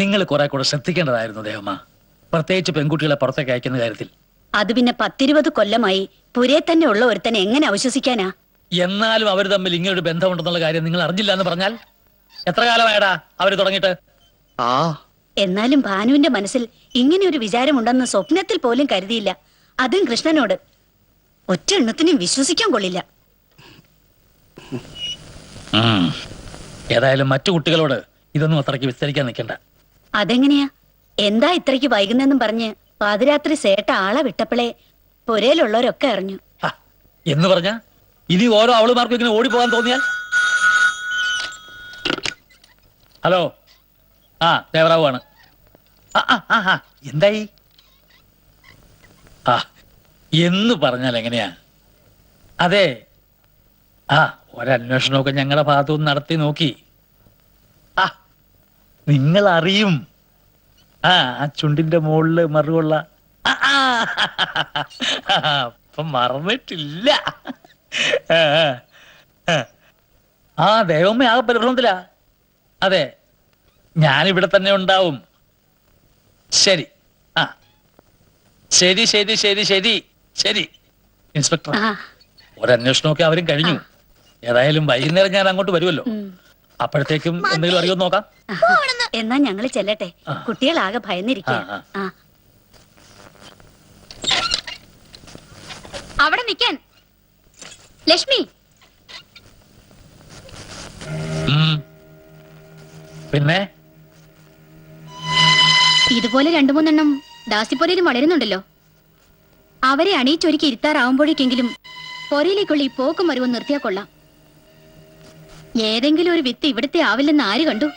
നിങ്ങൾ കുറെ കൂടെ ശ്രദ്ധിക്കേണ്ടതായിരുന്നു ദേവമ്മ, പ്രത്യേകിച്ച് പെൺകുട്ടികളെ പുറത്തേക്ക് അയക്കുന്ന കാര്യത്തിൽ. അത് പിന്നെ 10-20 കൊല്ലമായി പുരേ തന്നെ ഉള്ള ഒരുത്തനെ എങ്ങനെ അവിശ്വസിക്കാനാ? എന്നാലും അവർ തമ്മിൽ ഇങ്ങനൊരു ബന്ധമുണ്ടെന്നുള്ള കാര്യം നിങ്ങൾ അറിഞ്ഞില്ല എന്ന് പറഞ്ഞാൽ എത്ര കാലമായടാ അവര് തുടങ്ങിയിട്ട്? എന്നാലും ഭാനുവിന്റെ മനസ്സിൽ ഇങ്ങനെ ഒരു വിചാരമുണ്ടെന്ന് സ്വപ്നത്തിൽ പോലും കരുതിയില്ല. അതും കൃഷ്ണനോട്. ഒറ്റ എണ്ണത്തിനും വിശ്വസിക്കാൻ കൊള്ളില്ല. ഏതായാലും മറ്റു കുട്ടികളോട് ഇതൊന്നും അത്രയ്ക്ക് വിസ്തരിക്കാൻ നിൽക്കണ്ട. അതെങ്ങനെയാ? എന്താ ഇത്രയ്ക്ക് വൈകുന്നെന്നും പറഞ്ഞ് പാതിരാത്രി സേട്ട ആളെ വിട്ടപ്പോളേ പുരയിലുള്ളവരൊക്കെ അറിഞ്ഞു. എന്ന് പറഞ്ഞ ഇനി ഓരോ അവളുമാർക്കും ഇങ്ങനെ ഓടിപ്പോകാൻ തോന്നിയാൽ? ഹലോ, ദേവറാവു ആണ്. എന്തായി? എന്ന് പറഞ്ഞാൽ എങ്ങനെയാ? അതെ, ഒരന്വേഷണമൊക്കെ ഞങ്ങളുടെ ഭാഗത്തുനിന്ന് നടത്തി നോക്കി. നിങ്ങൾ അറിയും. ആ ചുണ്ടിന്റെ മുകളില് മറുകൊള്ള അപ്പൊ മറന്നിട്ടില്ല. ദേവമ്മ ആകെ പരിഭ്രമത്തിലാ. അതെ, ഞാനിവിടെ തന്നെ ഉണ്ടാവും. ശരി, ശരി ശരി ശരി ശരി ശരി ഇൻസ്പെക്ടർ, ഒരന്വേഷണമൊക്കെ അവരും കഴിഞ്ഞു. ഏതായാലും വൈകുന്നേരം ഞാൻ അങ്ങോട്ട് വരുമല്ലോ. അപ്പോഴത്തേക്കും എന്തെങ്കിലും അറിയുമോ നോക്കാം. എന്നാ ഞങ്ങള് ചെല്ലട്ടെ, കുട്ടികളാകെ ഭയന്നിരിക്കുക. അവിടെ നിൽക്കാൻ ലക്ഷ്മി. പിന്നെ ഇതുപോലെ 2-3 ദാസിപ്പൊരയിലും വളരുന്നുണ്ടല്ലോ. അവരെ അണിയിച്ചൊരുക്കി ഇരുത്താറാവുമ്പോഴേക്കെങ്കിലും പൊരയിലേക്കുള്ള ഈ പോക്കും വരവും നിർത്തിയാ കൊള്ളാം. ഏതെങ്കിലും ഒരു വിത്ത് ഇവിടുത്തെ ആവില്ലെന്ന് ആര് കണ്ടു?